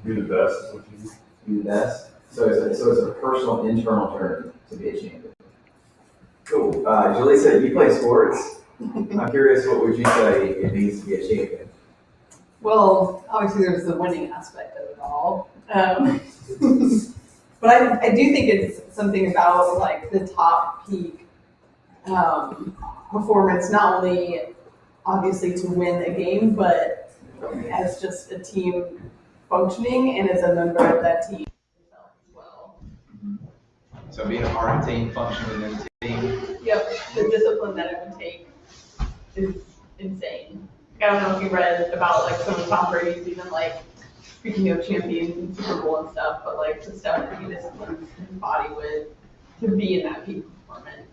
Be the best. Is what you do. Be the best. So it's a personal, internal journey to be a champion. Cool. Jaleesa, you play sports. I'm curious, what would you say it means to be a champion? Well, obviously there's the winning aspect of it all. But I do think it's something about like the top peak performance, not only obviously to win a game, but as just a team functioning and as a member of that team yourself as well. So being a part of a team, functioning within the team. Yep, the discipline that it would take is insane. I don't know if you read about like some of Tom Brady's even like speaking of champion Super Bowl and stuff, but like the stuff that he disciplines his body with to be in that peak performance.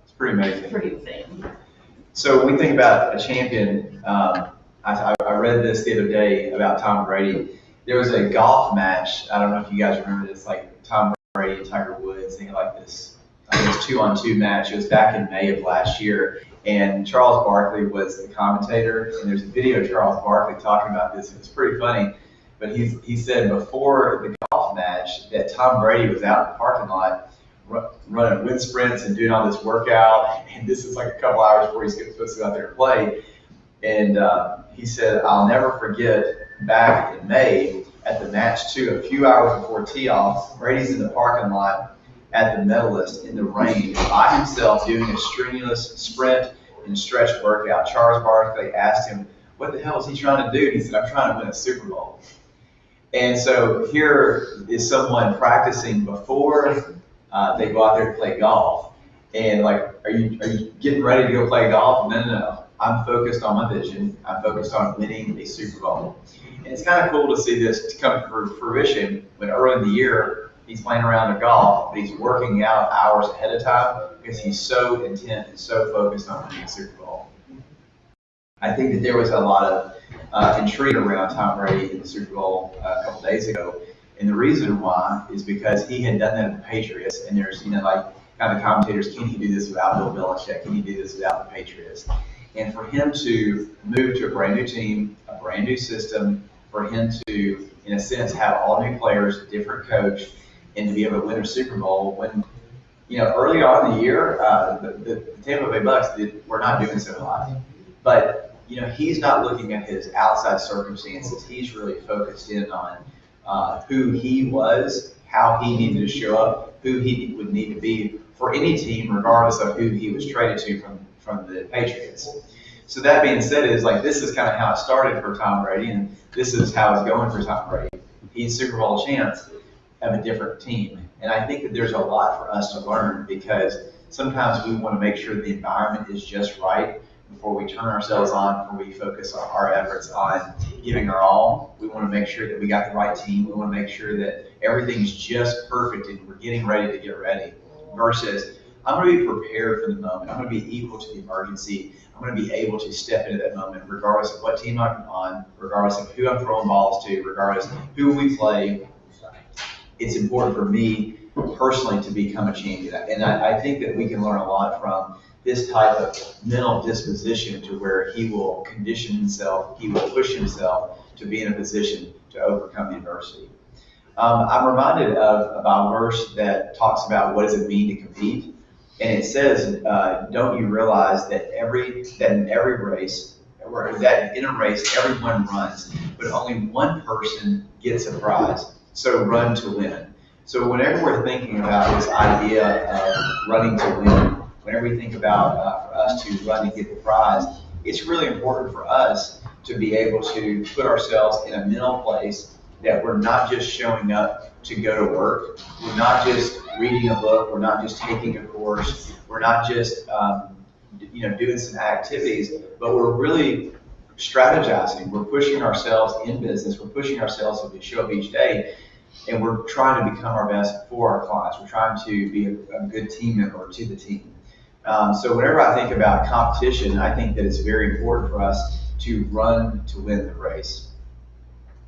It's pretty amazing. It's pretty insane. So when we think about a champion, I read this the other day about Tom Brady. There was a golf match. I don't know if you guys remember this, like Tom Brady and Tiger Woods. They had like this, I think it's 2-on-2 match. It was back in May of last year. And Charles Barkley was the commentator. And there's a video of Charles Barkley talking about this. It's pretty funny. But he said before the golf match that Tom Brady was out in the parking lot running wind sprints and doing all this workout. And this is like a couple hours before he's supposed to go out there and play. And he said, I'll never forget back in May at the match too, a few hours before tee off, Brady's in the parking lot at the Medalist in the rain by himself doing a strenuous sprint and stretch workout. Charles Barkley asked him, what the hell is he trying to do? And he said, I'm trying to win a Super Bowl. And so here is someone practicing before they go out there to play golf. And like, are you getting ready to go play golf? No. I'm focused on my vision. I'm focused on winning a Super Bowl. And it's kind of cool to see this come to fruition when early in the year he's playing around the golf, but he's working out hours ahead of time because he's so intent and so focused on winning a Super Bowl. I think that there was a lot of intrigue around Tom Brady in the Super Bowl a couple days ago. And the reason why is because he had done that at the Patriots. And there's, like kind of commentators, can he do this without Bill Belichick? Can he do this without the Patriots? And for him to move to a brand new team, a brand new system, for him to, in a sense, have all new players, different coach, and to be able to win a Super Bowl when, early on in the year, the Tampa Bay Bucks were not doing so hot. But, he's not looking at his outside circumstances. He's really focused in on who he was, how he needed to show up, who he would need to be for any team, regardless of who he was traded to from the Patriots. So that being said, this is kind of how it started for Tom Brady, and this is how it's going for Tom Brady. He's Super Bowl champs of a different team. And I think that there's a lot for us to learn because sometimes we want to make sure the environment is just right before we turn ourselves on, before we focus our efforts on giving our all. We want to make sure that we got the right team. We want to make sure that everything's just perfect and we're getting ready to get ready. Versus, I'm going to be prepared for the moment. I'm going to be equal to the emergency. I'm going to be able to step into that moment regardless of what team I'm on, regardless of who I'm throwing balls to, regardless of who we play. It's important for me personally to become a champion. And I think that we can learn a lot from this type of mental disposition to where he will condition himself, he will push himself to be in a position to overcome the adversity. I'm reminded of a Bible verse that talks about what does it mean to compete. And it says, don't you realize that in every race, or that in a race everyone runs, but only one person gets a prize. So run to win. So whenever we're thinking about this idea of running to win, whenever we think about for us to run and get the prize, it's really important for us to be able to put ourselves in a mental place that we're not just showing up to go to work. We're not just reading a book. We're not just taking a course. We're not just doing some activities, but we're really strategizing. We're pushing ourselves in business. We're pushing ourselves to show up each day, and we're trying to become our best for our clients. We're trying to be a good team member to the team. So whenever I think about competition, I think that it's very important for us to run to win the race.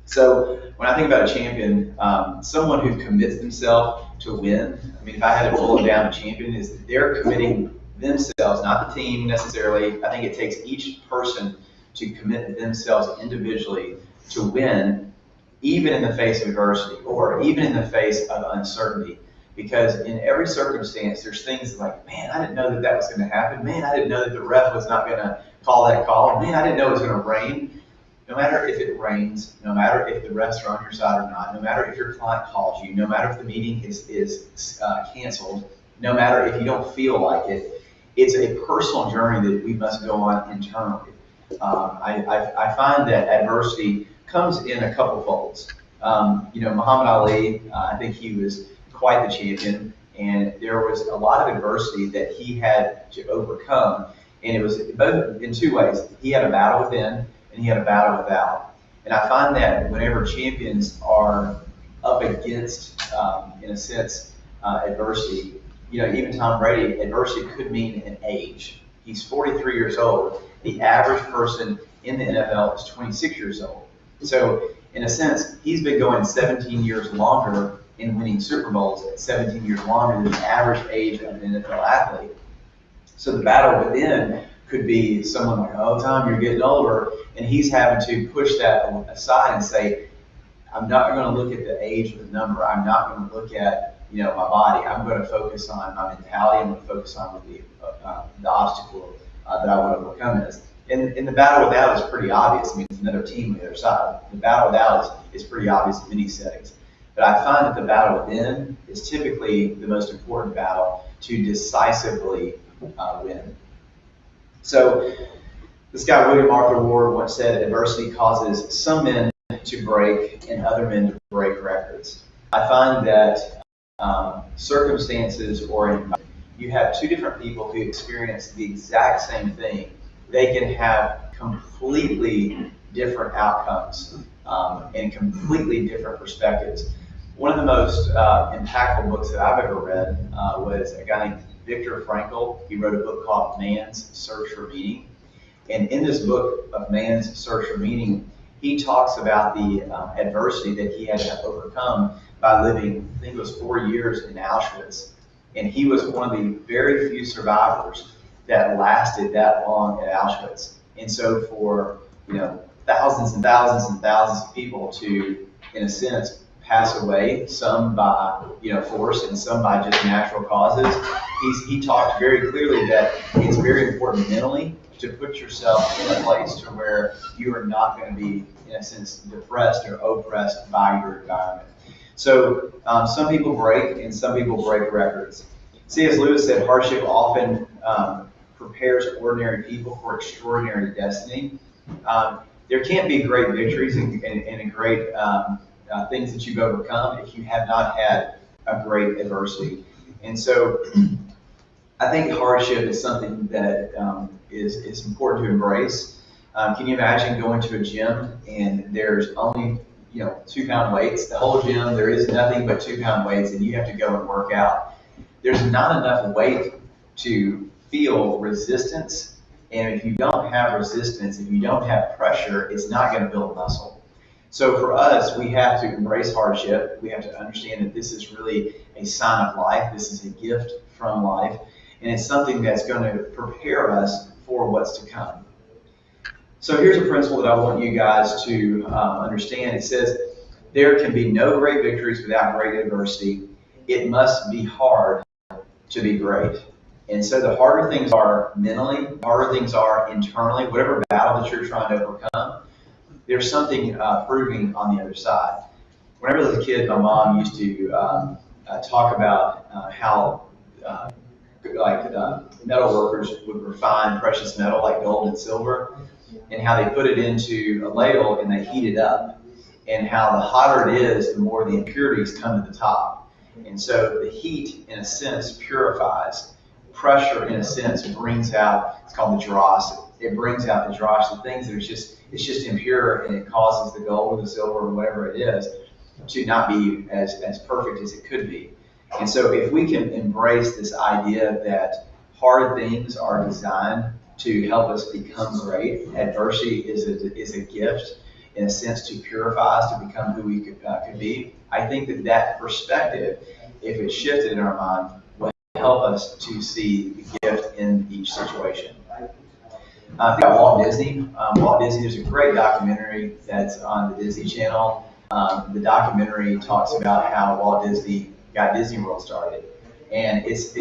So when I think about a champion, someone who commits themselves to win, if I had to boil it down, a champion is that they're committing themselves, not the team necessarily. I think it takes each person to commit themselves individually to win, even in the face of adversity or even in the face of uncertainty. Because in every circumstance, there's things like, man, I didn't know that that was going to happen. Man, I didn't know that the ref was not going to call that call. Man, I didn't know it was going to rain. No matter if it rains, no matter if the refs are on your side or not, no matter if your client calls you, no matter if the meeting is canceled, no matter if you don't feel like it, it's a personal journey that we must go on internally. I find that adversity comes in a couple folds. Muhammad Ali, I think he was quite the champion, and there was a lot of adversity that he had to overcome, and it was both in two ways. He had a battle within, and he had a battle without. And I find that whenever champions are up against, in a sense, adversity, even Tom Brady, adversity could mean an age. He's 43 years old. The average person in the NFL is 26 years old. So, in a sense, he's been going 17 years longer in winning Super Bowls, 17 years longer than the average age of an NFL athlete. So the battle within could be someone like, oh, Tom, you're getting older, and he's having to push that aside and say, I'm not going to look at the age of the number. I'm not going to look at my body. I'm going to focus on my mentality. I'm going to focus on what the obstacle that I want to overcome is. And the battle without is pretty obvious. I mean, it's another team on the other side. The battle without is pretty obvious in many settings. But I find that the battle within is typically the most important battle to decisively win. So this guy, William Arthur Ward, once said, adversity causes some men to break and other men to break records. I find that circumstances or you have two different people who experience the exact same thing. They can have completely different outcomes and completely different perspectives. One of the most impactful books that I've ever read was a guy named Viktor Frankl. He wrote a book called Man's Search for Meaning. And in this book of Man's Search for Meaning, he talks about the adversity that he had to overcome by living, I think it was 4 years in Auschwitz. And he was one of the very few survivors that lasted that long at Auschwitz. And so for, thousands and thousands and thousands of people to, in a sense, pass away, some by force and some by just natural causes. He talked very clearly that it's very important mentally to put yourself in a place to where you are not going to be, in a sense, depressed or oppressed by your environment. So some people break and some people break records. C.S. Lewis said hardship often prepares ordinary people for extraordinary destiny. There can't be great victories and great things that you've overcome if you have not had a great adversity. And so I think hardship is something that is important to embrace. Can you imagine going to a gym and there's only 2-pound weights? The whole gym, there is nothing but 2-pound weights, and you have to go and work out. There's not enough weight to feel resistance, and if you don't have resistance, if you don't have pressure, it's not going to build muscle. So for us, we have to embrace hardship. We have to understand that this is really a sign of life. This is a gift from life, and it's something that's going to prepare us for what's to come. So here's a principle that I want you guys to understand. It says, there can be no great victories without great adversity. It must be hard to be great. And so the harder things are mentally, the harder things are internally, whatever battle that you're trying to overcome, there's something proving on the other side. Whenever I was a kid, my mom used to talk about how metal workers would refine precious metal like gold and silver, and how they put it into a ladle and they heat it up, and how the hotter it is, the more the impurities come to the top. And so the heat, in a sense, purifies. Pressure, in a sense, brings out, it's called the dross. It brings out the dross, the things that it's just impure, and it causes the gold or the silver or whatever it is to not be as perfect as it could be. And so if we can embrace this idea that hard things are designed to help us become great, adversity is a gift, in a sense, to purify us, to become who we could be, I think that perspective, if it's shifted in our mind, will help us to see the gift in each situation. I think about Walt Disney. Walt Disney, there's a great documentary that's on the Disney Channel The documentary talks about how Walt Disney got Disney World started. And it's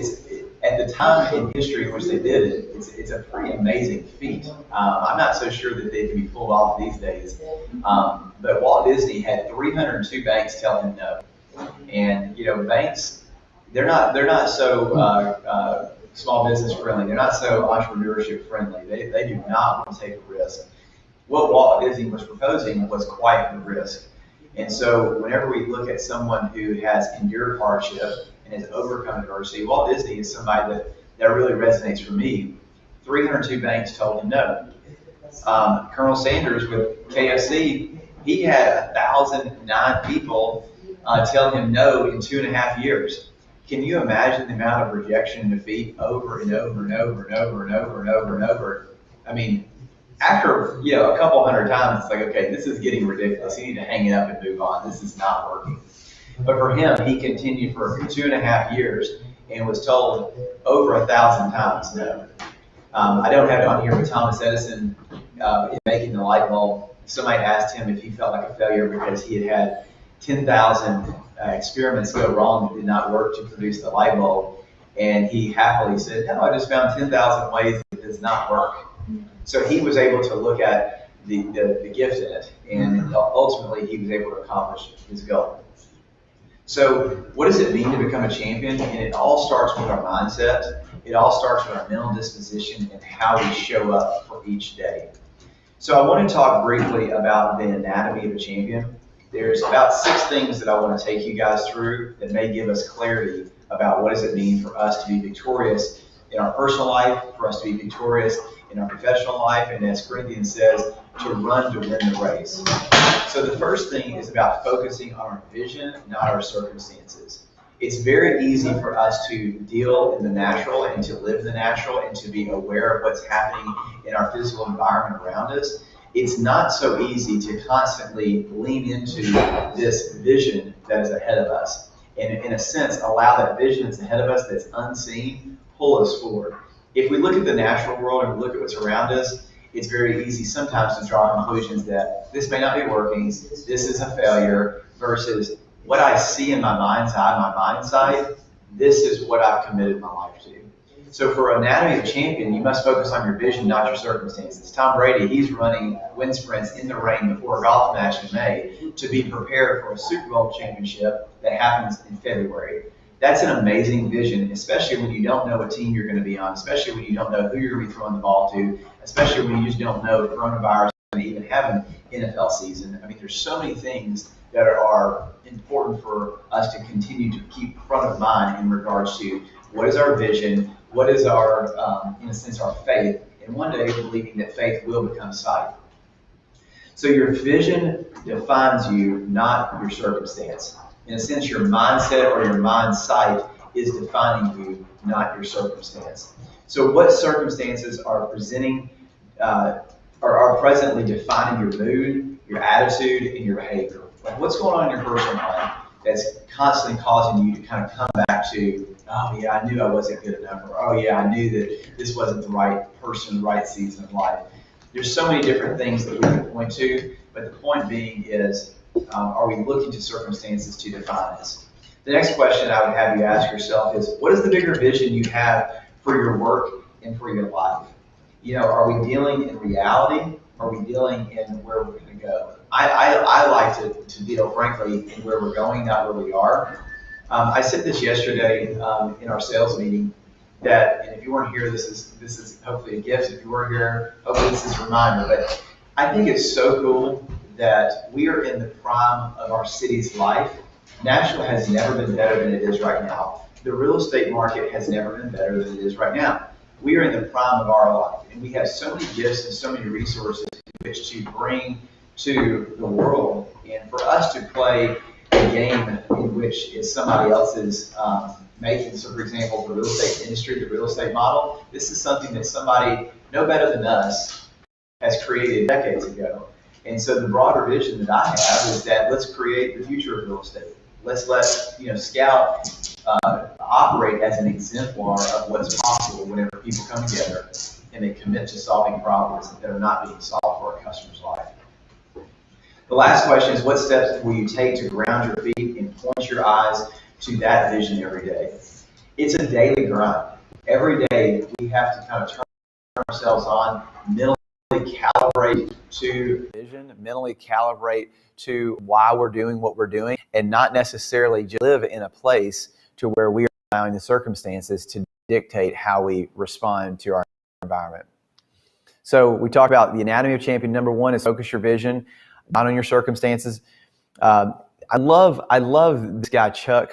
at the time in history in which they did it, it's a pretty amazing feat. I'm not so sure that they can be pulled off these days. But Walt Disney had 302 banks tell him no. And, banks, they're not so small business friendly. They're not so entrepreneurship friendly. They do not want to take a risk. What Walt Disney was proposing was quite the risk. And so whenever we look at someone who has endured hardship and has overcome adversity, Walt Disney is somebody that really resonates for me. 302 banks told him no. Colonel Sanders with KFC, he had 1,009 people tell him no in 2.5 years. Can you imagine the amount of rejection and defeat over and over and over and over and over and over and over? I mean, after a couple hundred times, it's like, okay, this is getting ridiculous. You need to hang it up and move on. This is not working. But for him, he continued for 2.5 years and was told over 1,000 times no. I don't have it on here, but Thomas Edison, in making the light bulb, somebody asked him if he felt like a failure because he had 10,000 experiments go wrong that did not work to produce the light bulb. And he happily said, no, I just found 10,000 ways that it does not work. So he was able to look at the gift in it, and ultimately he was able to accomplish his goal. So what does it mean to become a champion? And it all starts with our mindset. It all starts with our mental disposition and how we show up for each day. So I want to talk briefly about the anatomy of a champion. There's about 6 things that I want to take you guys through that may give us clarity about what does it mean for us to be victorious in our personal life, for us to be victorious in our professional life, and as Corinthians says, to run to win the race. So the first thing is about focusing on our vision, not our circumstances. It's very easy for us to deal in the natural and to live in the natural and to be aware of what's happening in our physical environment around us. It's not so easy to constantly lean into this vision that is ahead of us. And in a sense, allow that vision that's ahead of us that's unseen, pull us forward. If we look at the natural world and we look at what's around us, it's very easy sometimes to draw conclusions that this may not be working, this is a failure, versus what I see in my mind's eye, my mind's eye, this is what I've committed my life to. So for Anatomy of a Champion, you must focus on your vision, not your circumstances. Tom Brady, he's running wind sprints in the rain before a golf match in May to be prepared for a Super Bowl championship that happens in February. That's an amazing vision, especially when you don't know what team you're going to be on, especially when you don't know who you're going to be throwing the ball to, especially when you just don't know if coronavirus is going to even have an NFL season. I mean, there's so many things that are important for us to continue to keep front of mind in regards to what is our vision, what is our, in a sense, our faith, and one day believing that faith will become sight. So your vision defines you, not your circumstance. In a sense, your mindset or your mind sight is defining you, not your circumstance. So what circumstances are presenting, are presently defining your mood, your attitude, and your behavior? Like what's going on in your personal life that's constantly causing you to kind of come back to, oh yeah, I knew I wasn't good enough, or oh yeah, I knew that this wasn't the right person, the right season of life. There's so many different things that we can point to, but the point being is, are we looking to circumstances to define us? The next question I would have you ask yourself is, what is the bigger vision you have for your work and for your life? Are we dealing in reality? Are we dealing in where we're going to go? I like to deal, frankly, in where we're going, not where we are. I said this yesterday in our sales meeting, that, and if you weren't here, this is hopefully a gift. If you were here, hopefully this is a reminder. But I think it's so cool that we are in the prime of our city's life. Nashville has never been better than it is right now. The real estate market has never been better than it is right now. We are in the prime of our life, and we have so many gifts and so many resources in which to bring to the world. And for us to play a game in which is somebody else's making, so for example, the real estate industry, the real estate model, this is something that somebody no better than us has created decades ago. And so the broader vision that I have is that let's create the future of real estate. Let's let Scout operate as an exemplar of what's possible whenever people come together and they commit to solving problems that are not being solved for our customers' life. The last question is, what steps will you take to ground your feet and point your eyes to that vision every day? It's a daily grind. Every day we have to kind of turn ourselves on, mentally calibrate to vision, mentally calibrate to why we're doing what we're doing, and not necessarily just live in a place to where we are allowing the circumstances to dictate how we respond to our environment. So we talked about the anatomy of champion. Number one is focus your vision, not on your circumstances. I love this guy, Chuck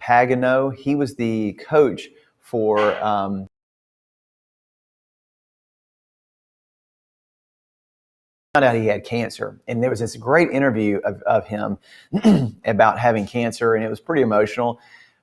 Pagano. He was the coach for found out he had cancer, and there was this great interview of him about having cancer, and it was pretty emotional.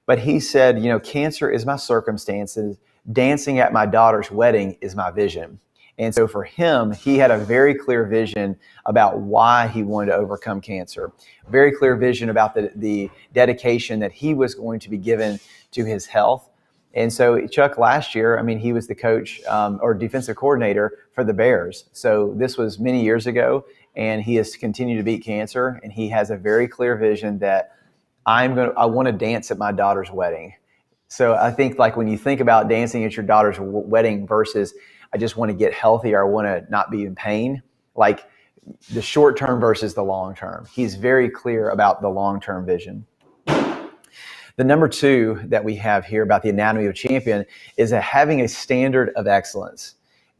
But he said, cancer is my circumstances. Dancing at my daughter's wedding is my vision. And so for him, he had a very clear vision about why he wanted to overcome cancer. Very clear vision about the dedication that he was going to be given to his health. And so Chuck, last year, he was the coach or defensive coordinator for the Bears. So this was many years ago, and he has continued to beat cancer. And he has a very clear vision that I want to dance at my daughter's wedding. So I think, like, when you think about dancing at your daughter's wedding versus I just want to get healthy or I want to not be in pain, like the short term versus the long term. He's very clear about the long term vision. The number two that we have here about the anatomy of a champion is having a standard of excellence.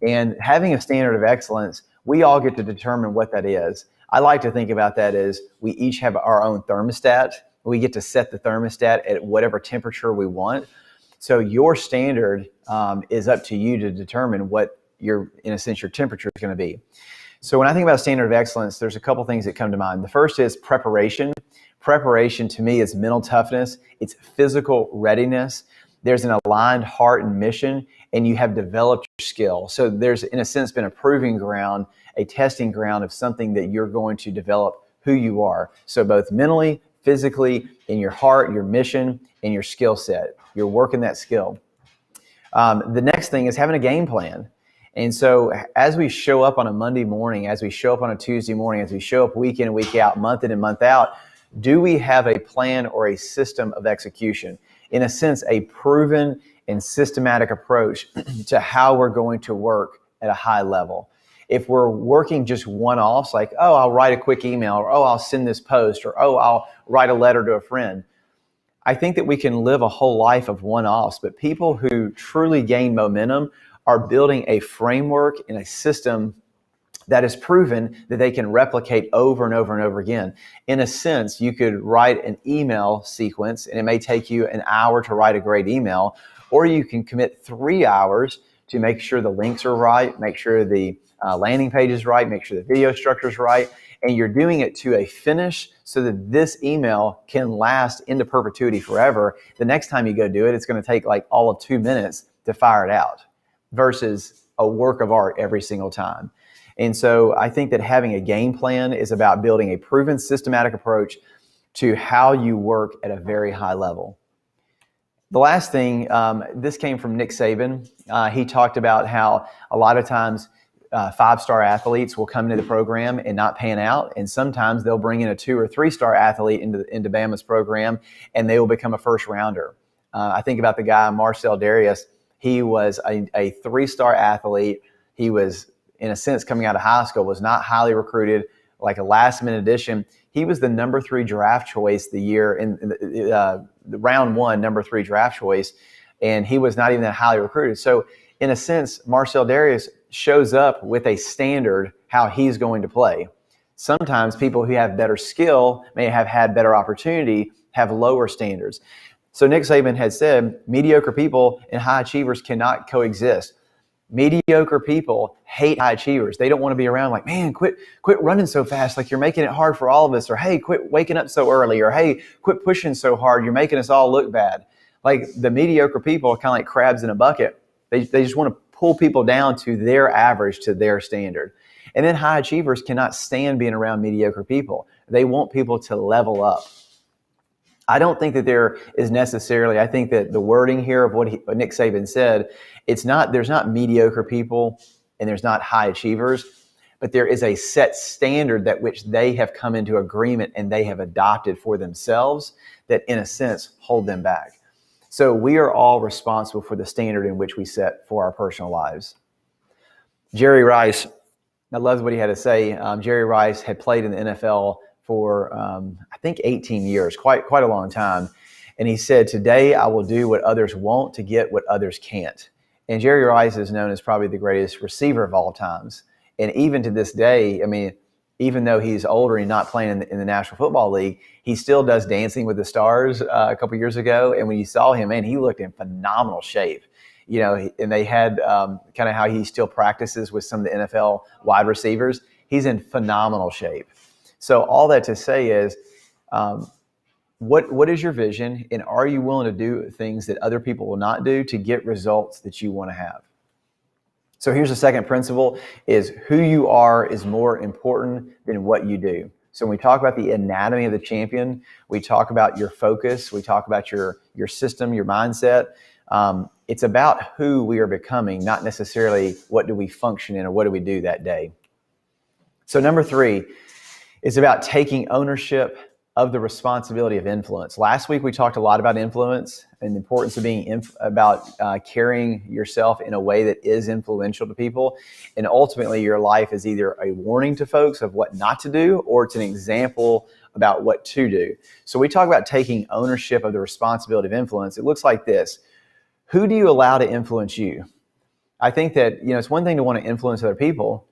And having a standard of excellence, we all get to determine what that is. I like to think about that as we each have our own thermostat. We get to set the thermostat at whatever temperature we want. So your standard is up to you to determine what your temperature is going to be. So when I think about standard of excellence, there's a couple things that come to mind. The first is preparation. Preparation to me is mental toughness. It's physical readiness. There's an aligned heart and mission, and you have developed your skill. So there's, in a sense, been a proving ground, a testing ground of something that you're going to develop who you are. So both mentally, physically, in your heart, your mission, and your skill set. You're working that skill. The next thing is having a game plan. And so as we show up on a Monday morning, as we show up on a Tuesday morning, as we show up week in and week out, month in and month out, do we have a plan or a system of execution? In a sense, a proven and systematic approach to how we're going to work at a high level. If we're working just one-offs, like, oh, I'll write a quick email, or oh, I'll send this post, or oh, I'll write a letter to a friend, I think that we can live a whole life of one-offs, but people who truly gain momentum are building a framework and a system that is proven that they can replicate over and over and over again. In a sense, you could write an email sequence, and it may take you an hour to write a great email, or you can commit 3 hours to make sure the links are right, make sure the landing page is right, make sure the video structure is right, and you're doing it to a finish so that this email can last into perpetuity forever. The next time you go do it, it's going to take like all of 2 minutes to fire it out versus a work of art every single time. And so I think that having a game plan is about building a proven systematic approach to how you work at a very high level. The last thing, this came from Nick Saban. He talked about how a lot of times 5-star athletes will come into the program and not pan out. And sometimes they'll bring in a 2 or 3-star athlete into Bama's program, and they will become a first rounder. I think about the guy, Marcel Darius. He was a 3-star athlete. He was, in a sense, coming out of high school, was not highly recruited, like a last-minute addition. He was the number 3 draft choice the year in the round 1, number 3 draft choice, and he was not even that highly recruited. So in a sense, Marcel Darius shows up with a standard how he's going to play. Sometimes people who have better skill may have had better opportunity, have lower standards. So Nick Saban had said, mediocre people and high achievers cannot coexist. Mediocre people hate high achievers. They don't want to be around like, man, quit running so fast. Like, you're making it hard for all of us. Or, hey, quit waking up so early. Or, hey, quit pushing so hard. You're making us all look bad. Like, the mediocre people are kind of like crabs in a bucket. They just want to pull people down to their average, to their standard. And then high achievers cannot stand being around mediocre people. They want people to level up. I don't think that there is necessarily, I think that the wording here of what Nick Saban said, there's not mediocre people and there's not high achievers, but there is a set standard that which they have come into agreement and they have adopted for themselves that, in a sense, hold them back. So we are all responsible for the standard in which we set for our personal lives. Jerry Rice, I love what he had to say. Jerry Rice had played in the NFL for, I think, 18 years, quite a long time. And he said, "Today I will do what others won't to get what others can't." And Jerry Rice is known as probably the greatest receiver of all times. And even to this day, I mean, even though he's older and not playing in the National Football League, he still does Dancing with the Stars a couple years ago. And when you saw him, man, he looked in phenomenal shape. You know, and they had kind of how he still practices with some of the NFL wide receivers. He's in phenomenal shape. So all that to say is, what is your vision, and are you willing to do things that other people will not do to get results that you want to have? So here's the second principle, is who you are is more important than what you do. So when we talk about the anatomy of the champion, we talk about your focus, we talk about your system, your mindset. It's about who we are becoming, not necessarily what do we function in or what do we do that day. So number 3 is about taking ownership of the responsibility of influence. Last week we talked a lot about influence and the importance of being about carrying yourself in a way that is influential to people. And ultimately your life is either a warning to folks of what not to do, or it's an example about what to do. So we talk about taking ownership of the responsibility of influence. It looks like this. Who do you allow to influence you? I think that, it's one thing to want to influence other people.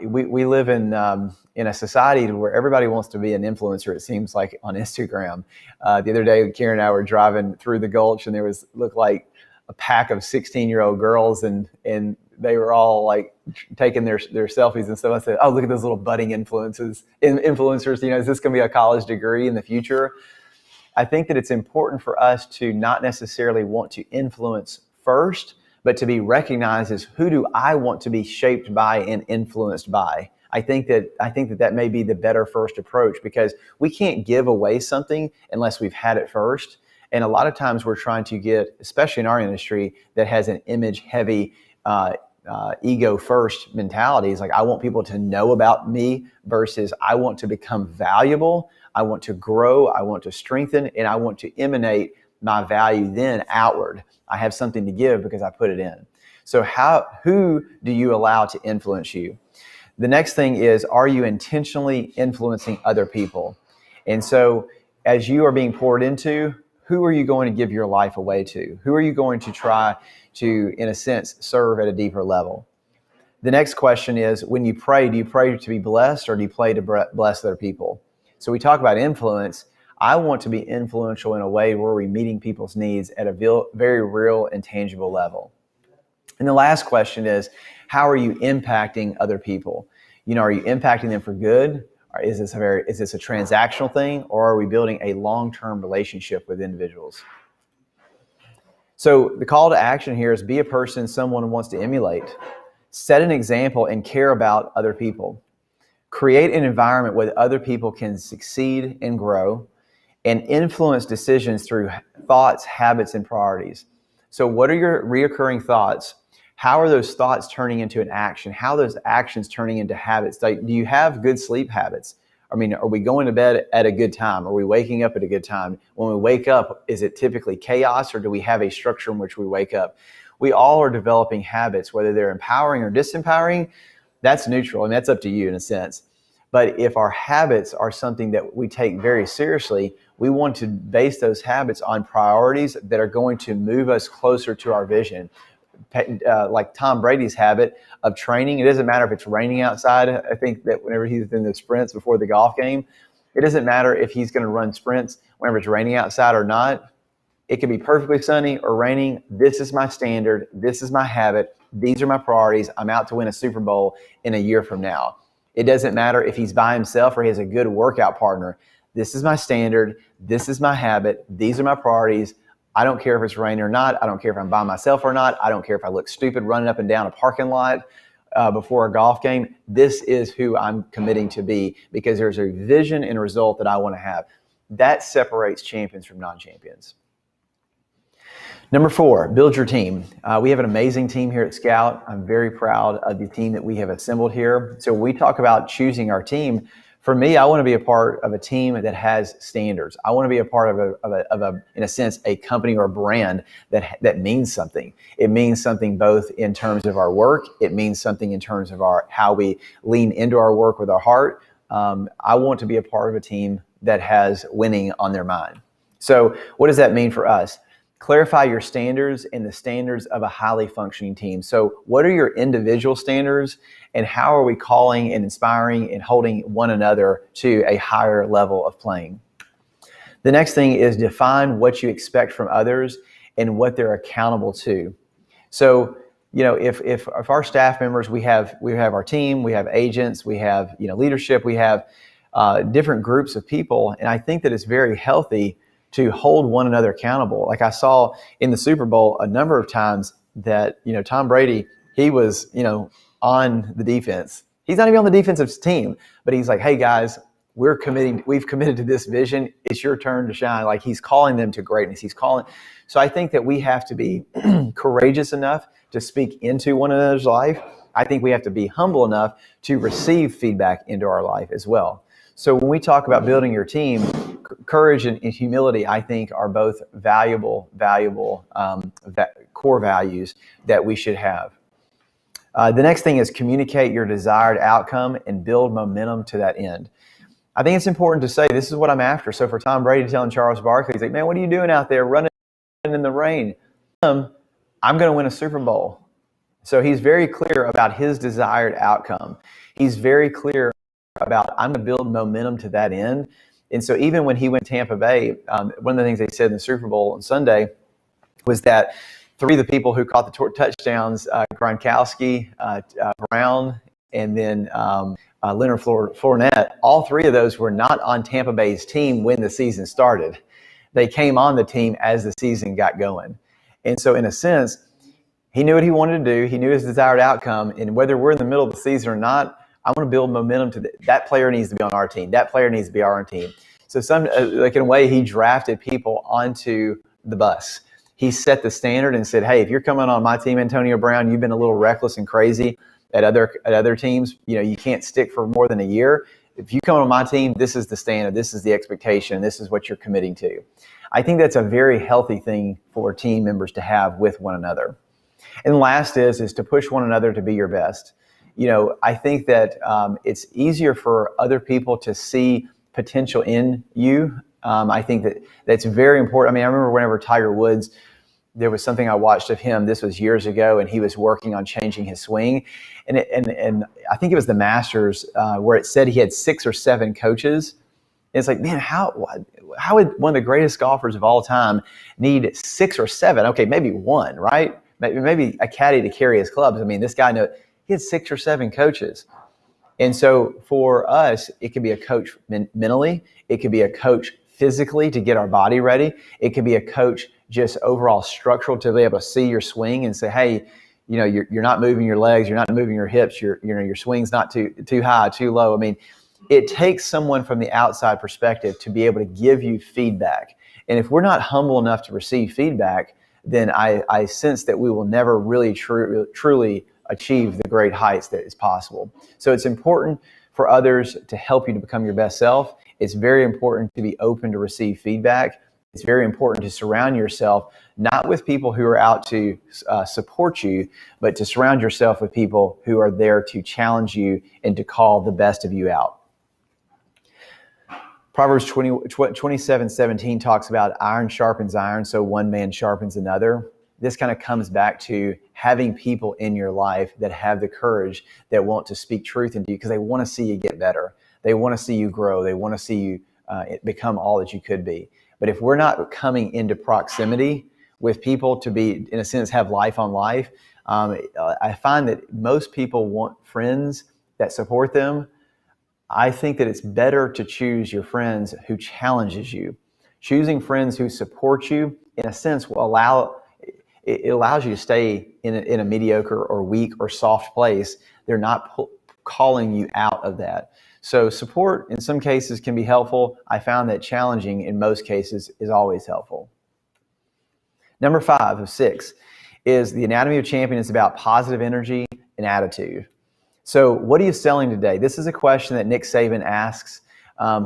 We live in a society where everybody wants to be an influencer, it seems like, on Instagram. The other day, Karen and I were driving through the Gulch, and looked like a pack of 16-year-old girls, and they were all like taking their selfies and stuff. I said, "Oh, look at those little budding influencers. Is this going to be a college degree in the future?" I think that it's important for us to not necessarily want to influence first, but to be recognized as, who do I want to be shaped by and influenced by? I think that may be the better first approach, because we can't give away something unless we've had it first. And a lot of times we're trying to get, especially in our industry that has an image-heavy, ego-first mentality. It's like, I want people to know about me versus I want to become valuable. I want to grow. I want to strengthen, and I want to emanate my value then outward. I have something to give because I put it in. So who do you allow to influence you? The next thing is, are you intentionally influencing other people? And so as you are being poured into, who are you going to give your life away to? Who are you going to try to, in a sense, serve at a deeper level? The next question is, when you pray, do you pray to be blessed, or do you pray to bless other people? So we talk about influence. I want to be influential in a way where we're meeting people's needs at a very real and tangible level. And the last question is, how are you impacting other people? Are you impacting them for good? Or is this a transactional thing, or are we building a long-term relationship with individuals? So the call to action here is, be a person someone wants to emulate. Set an example and care about other people. Create an environment where other people can succeed and grow, and influence decisions through thoughts, habits, and priorities. So what are your reoccurring thoughts? How are those thoughts turning into an action? How are those actions turning into habits? Do you have good sleep habits? Are we going to bed at a good time? Are we waking up at a good time? When we wake up, is it typically chaos, or do we have a structure in which we wake up? We all are developing habits, whether they're empowering or disempowering. That's neutral, and that's up to you in a sense. But if our habits are something that we take very seriously, we want to base those habits on priorities that are going to move us closer to our vision. Like Tom Brady's habit of training. It doesn't matter if it's raining outside. I think that whenever he's in the sprints before the golf game, it doesn't matter if he's going to run sprints whenever it's raining outside or not. It could be perfectly sunny or raining. This is my standard. This is my habit. These are my priorities. I'm out to win a Super Bowl in a year from now. It doesn't matter if he's by himself or he has a good workout partner. This is my standard. This is my habit. These are my priorities. I don't care if it's raining or not. I don't care if I'm by myself or not. I don't care if I look stupid running up and down a parking lot before a golf game. This is who I'm committing to be, because there's a vision and result that I want to have. That separates champions from non-champions. Number 4, build your team. We have an amazing team here at Scout. I'm very proud of the team that we have assembled here. So when we talk about choosing our team, for me, I want to be a part of a team that has standards. I want to be a part of a in a sense, a company or a brand that means something. It means something both in terms of our work. It means something in terms of how we lean into our work with our heart. I want to be a part of a team that has winning on their mind. So what does that mean for us? Clarify your standards and the standards of a highly functioning team. So what are your individual standards, and how are we calling and inspiring and holding one another to a higher level of playing? The next thing is define what you expect from others and what they're accountable to. So, if our staff members, we have our team, we have agents, we have, leadership, we have different groups of people. And I think that it's very healthy to hold one another accountable. Like I saw in the Super Bowl a number of times that, Tom Brady, he was, on the defense. He's not even on the defensive team, but he's like, hey guys, we've committed to this vision. It's your turn to shine. Like he's calling them to greatness. So I think that we have to be courageous enough to speak into one another's life. I think we have to be humble enough to receive feedback into our life as well. So when we talk about building your team, courage and humility, I think, are both valuable core values that we should have. The next thing is communicate your desired outcome and build momentum to that end. I think it's important to say, this is what I'm after. So for Tom Brady telling Charles Barkley, he's like, man, what are you doing out there running in the rain? I'm going to win a Super Bowl. So he's very clear about his desired outcome. He's very clear about, I'm going to build momentum to that end. And so even when he went to Tampa Bay, one of the things they said in the Super Bowl on Sunday was that 3 of the people who caught the touchdowns, Gronkowski, Brown, and then Leonard Fournette, all 3 of those were not on Tampa Bay's team when the season started. They came on the team as the season got going. And so in a sense, he knew what he wanted to do. He knew his desired outcome. And whether we're in the middle of the season or not, I want to build momentum to that player needs to be on our team. That player needs to be our team. So in a way, he drafted people onto the bus. He set the standard and said, hey, if you're coming on my team, Antonio Brown, you've been a little reckless and crazy at other teams. You can't stick for more than a year. If you come on my team, this is the standard. This is the expectation. This is what you're committing to. I think that's a very healthy thing for team members to have with one another. And last is to push one another to be your best. I think that it's easier for other people to see potential in you. I think that's very important. I remember whenever Tiger Woods, there was something I watched of him. This was years ago, and he was working on changing his swing. And I think it was the Masters where it said he had 6 or 7 coaches. And it's like, man, how would one of the greatest golfers of all time need 6 or 7? Okay, maybe 1, right? Maybe a caddy to carry his clubs. This guy he had 6 or 7 coaches. And so for us, it could be a coach mentally. It could be a coach physically to get our body ready. It could be a coach just overall structural to be able to see your swing and say, hey, you're not moving your legs, you're not moving your hips, your swing's not too high, too low. It takes someone from the outside perspective to be able to give you feedback. And if we're not humble enough to receive feedback, then I sense that we will never really truly achieve the great heights that is possible. So it's important for others to help you to become your best self. It's very important to be open to receive feedback. It's very important to surround yourself not with people who are out to support you, but to surround yourself with people who are there to challenge you and to call the best of you out. Proverbs 27:17 talks about iron sharpens iron, so one man sharpens another. This kind of comes back to having people in your life that have the courage that want to speak truth into you because they want to see you get better. They want to see you grow. They want to see you become all that you could be. But if we're not coming into proximity with people to be, in a sense, have life on life, I find that most people want friends that support them. I think that it's better to choose your friends who challenges you. Choosing friends who support you, in a sense, will allows you to stay in a mediocre or weak or soft place. They're not calling you out of that. So support in some cases can be helpful. I found that challenging in most cases is always helpful. Number 5 of 6 is the anatomy of champion is about positive energy and attitude. So what are you selling today? This is a question that Nick Saban asks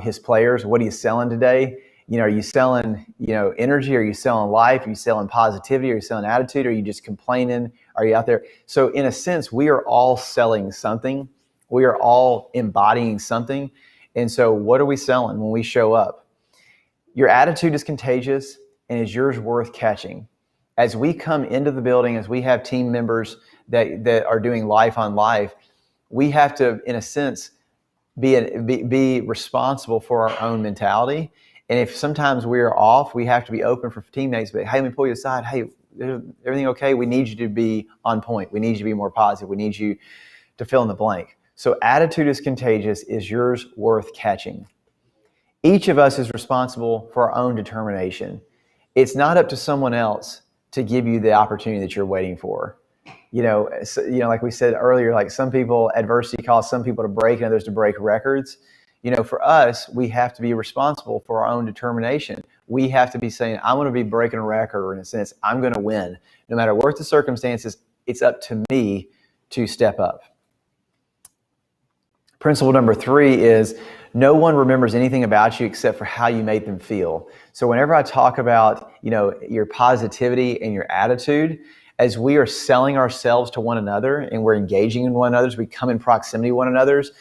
his players. What are you selling today? Are you selling, energy? Are you selling life? Are you selling positivity? Are you selling attitude? Are you just complaining? Are you out there? So in a sense, we are all selling something. We are all embodying something. And so what are we selling when we show up? Your attitude is contagious, and is yours worth catching? As we come into the building, as we have team members that are doing life on life, we have to, in a sense, be responsible for our own mentality. And if sometimes we are off, we have to be open for teammates. But hey, let me pull you aside. Hey, everything okay? We need you to be on point. We need you to be more positive. We need you to fill in the blank. So attitude is contagious. Is yours worth catching? Each of us is responsible for our own determination. It's not up to someone else to give you the opportunity that you're waiting for. Like we said earlier, like some people, adversity causes some people to break and others to break records. For us, we have to be responsible for our own determination. We have to be saying, I'm going to be breaking a record, or in a sense, I'm going to win. No matter what the circumstances, it's up to me to step up. Principle number 3 is no one remembers anything about you except for how you made them feel. So whenever I talk about, your positivity and your attitude, as we are selling ourselves to one another and we're engaging in one another's, we come in proximity to one another's.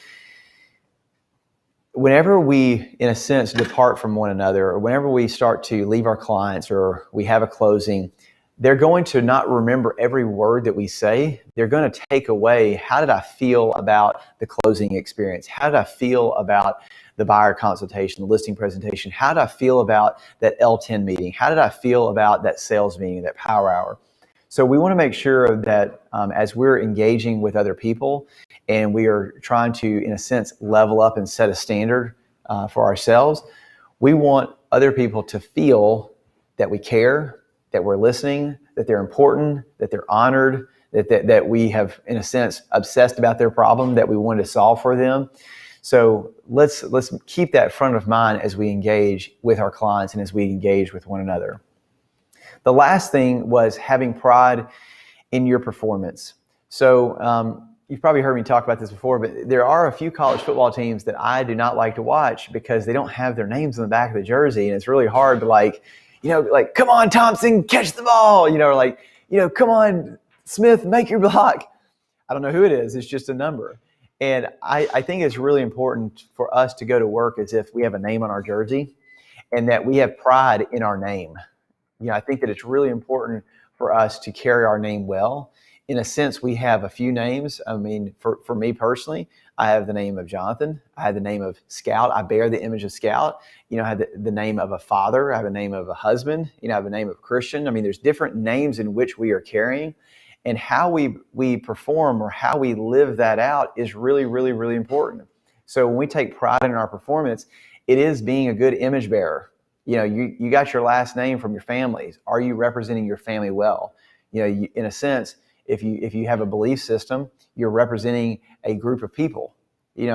Whenever we, in a sense, depart from one another, or whenever we start to leave our clients or we have a closing, they're going to not remember every word that we say. They're going to take away, how did I feel about the closing experience? How did I feel about the buyer consultation, the listing presentation? How did I feel about that L10 meeting? How did I feel about that sales meeting, that power hour? So we want to make sure that as we're engaging with other people and we are trying to, in a sense, level up and set a standard for ourselves, we want other people to feel that we care, that we're listening, that they're important, that they're honored, that we have, in a sense, obsessed about their problem, that we want to solve for them. So let's keep that front of mind as we engage with our clients and as we engage with one another. The last thing was having pride in your performance. So you've probably heard me talk about this before, but there are a few college football teams that I do not like to watch because they don't have their names on the back of the jersey, and it's really hard to come on, Thompson, catch the ball, come on, Smith, make your block. I don't know who it is. It's just a number. And I think it's really important for us to go to work as if we have a name on our jersey and that we have pride in our name. I think that it's really important for us to carry our name well. In a sense, we have a few names. I mean, for me personally, I have the name of Jonathan. I have the name of Scout. I bear the image of Scout. I have the name of a father. I have a name of a husband. I have a name of Christian. I mean, there's different names in which we are carrying. And how we perform or how we live that out is really, really, really important. So when we take pride in our performance, it is being a good image bearer. You got your last name from your families. Are you representing your family well? In a sense, if you have a belief system, you're representing a group of people.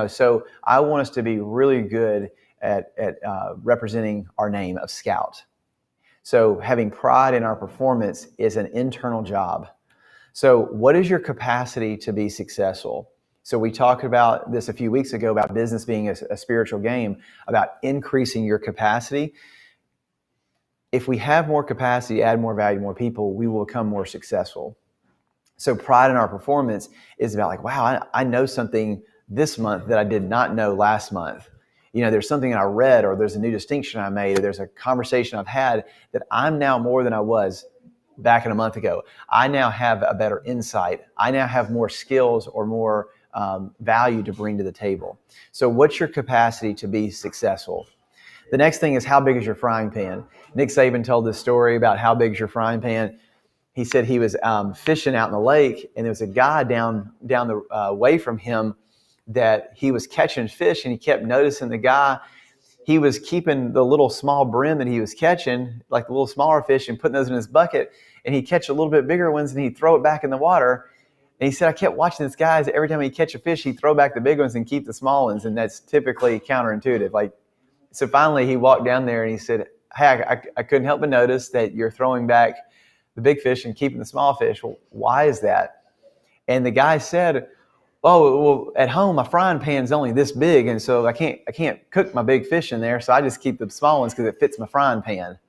So I want us to be really good at representing our name of Scout. So having pride in our performance is an internal job. So what is your capacity to be successful? So we talked about this a few weeks ago about business being a spiritual game, about increasing your capacity. If we have more capacity, add more value, more people, we will become more successful. So pride in our performance is about wow, I know something this month that I did not know last month. There's something I read, or there's a new distinction I made, or there's a conversation I've had that I'm now more than I was back in a month ago. I now have a better insight. I now have more skills or more value to bring to the table. So what's your capacity to be successful? The next thing is, how big is your frying pan? Nick Saban told this story about how big is your frying pan. He said he was fishing out in the lake, and there was a guy down the way from him that he was catching fish, and he kept noticing the guy. He was keeping the little small brim that he was catching, like the little smaller fish, and putting those in his bucket, and he'd catch a little bit bigger ones, and he'd throw it back in the water. And he said, I kept watching this guy. Every time he'd catch a fish, he'd throw back the big ones and keep the small ones, and that's typically counterintuitive. So finally he walked down there and he said, hey, I couldn't help but notice that you're throwing back the big fish and keeping the small fish. Well, why is that? And the guy said, oh, well, at home, my frying pan's only this big, and so I can't cook my big fish in there, so I just keep the small ones because it fits my frying pan.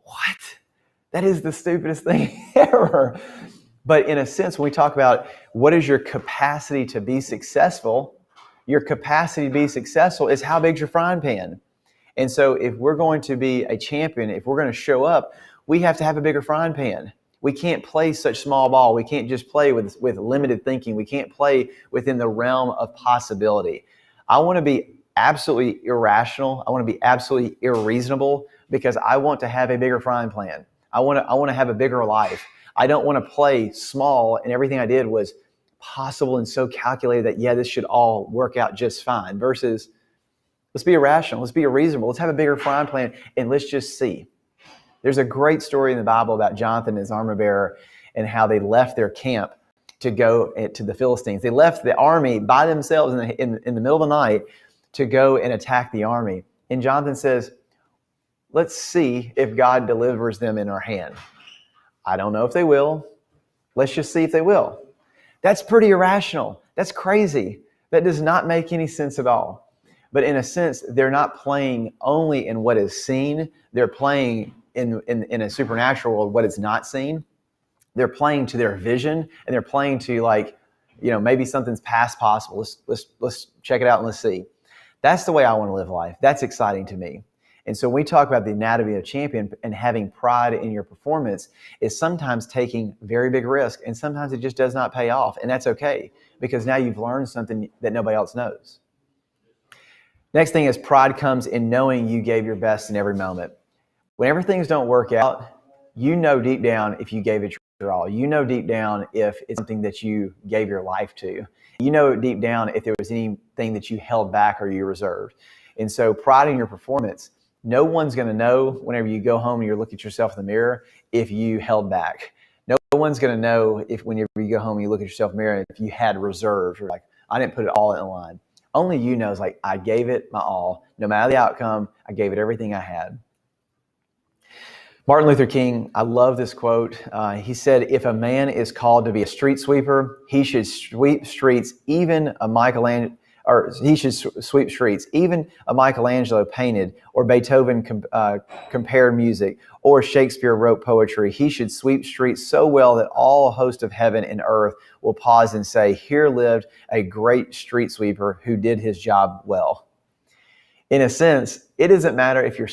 What? That is the stupidest thing ever. But in a sense, when we talk about what is your capacity to be successful, your capacity to be successful is how big's your frying pan. And so if we're going to be a champion, if we're going to show up, we have to have a bigger frying pan. We can't play such small ball. We can't just play with limited thinking. We can't play within the realm of possibility. I want to be absolutely irrational. I want to be absolutely irreasonable because I want to have a bigger frying pan. I want to have a bigger life. I don't want to play small and everything I did was possible and so calculated that, yeah, this should all work out just fine versus let's be irrational. Let's be reasonable. Let's have a bigger frying pan and let's just see. There's a great story in the Bible about Jonathan and his armor bearer and how they left their camp to go to the Philistines. They left the army by themselves in the middle of the night to go and attack the army. And Jonathan says, let's see if God delivers them in our hand. I don't know if they will. Let's just see if they will. That's pretty irrational. That's crazy. That does not make any sense at all. But in a sense, they're not playing only in what is seen. They're playing in a supernatural world what is not seen. They're playing to their vision, and they're playing to maybe something's past possible. Let's check it out and let's see. That's the way I want to live life. That's exciting to me. And so when we talk about the anatomy of a champion and having pride in your performance is sometimes taking very big risk, and sometimes it just does not pay off. And that's okay because now you've learned something that nobody else knows. Next thing is pride comes in knowing you gave your best in every moment. Whenever things don't work out, you know deep down if you gave it your all. You know deep down if it's something that you gave your life to. You know deep down if there was anything that you held back or you reserved. And so pride in your performance, no one's going to know whenever you go home and you look at yourself in the mirror if you held back. No one's going to know if whenever you go home and you look at yourself in the mirror if you had reserves or like, I didn't put it all in line. Only you know is like, I gave it my all. No matter the outcome, I gave it everything I had. Martin Luther King, I love this quote. He said, if a man is called to be a street sweeper, he should sweep streets, even a Michelangelo painted, or Beethoven compared music, or Shakespeare wrote poetry. He should sweep streets so well that all host of heaven and earth will pause and say, here lived a great street sweeper who did his job well. In a sense, it doesn't matter if you're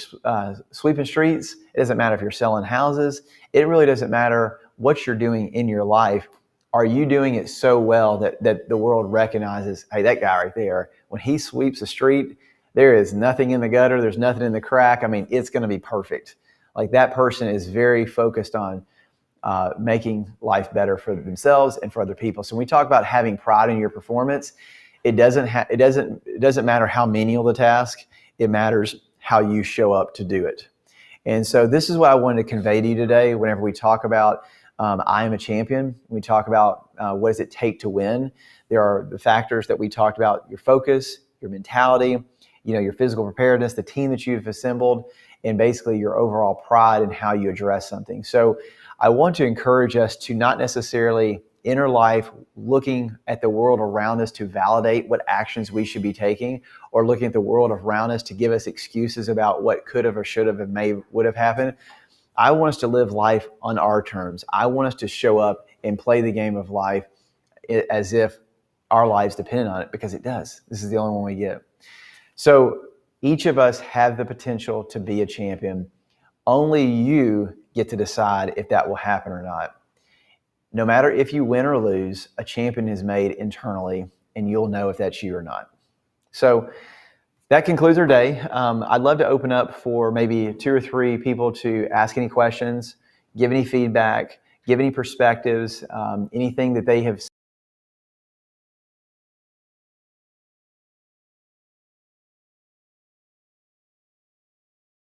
sweeping streets. It doesn't matter if you're selling houses. It really doesn't matter what you're doing in your life. Are you doing it so well that the world recognizes, hey, that guy right there, when he sweeps a street, there is nothing in the gutter. There's nothing in the crack. I mean, it's going to be perfect. Like that person is very focused on making life better for themselves and for other people. So when we talk about having pride in your performance, it doesn't matter how menial the task. It matters how you show up to do it. And so this is what I wanted to convey to you today. Whenever we talk about I am a champion, we talk about what does it take to win. There are the factors that we talked about: your focus, your mentality, your physical preparedness, the team that you've assembled, and basically your overall pride in how you address something. So I want to encourage us to not necessarily enter life looking at the world around us to validate what actions we should be taking, or looking at the world around us to give us excuses about what could have or should have and would have happened. I want us to live life on our terms. I want us to show up and play the game of life as if our lives depend on it, because it does. This is the only one we get. So each of us have the potential to be a champion. Only you get to decide if that will happen or not. No matter if you win or lose, a champion is made internally, and you'll know if that's you or not. So that concludes our day. I'd love to open up for maybe 2 or 3 people to ask any questions, give any feedback, give any perspectives, anything that they have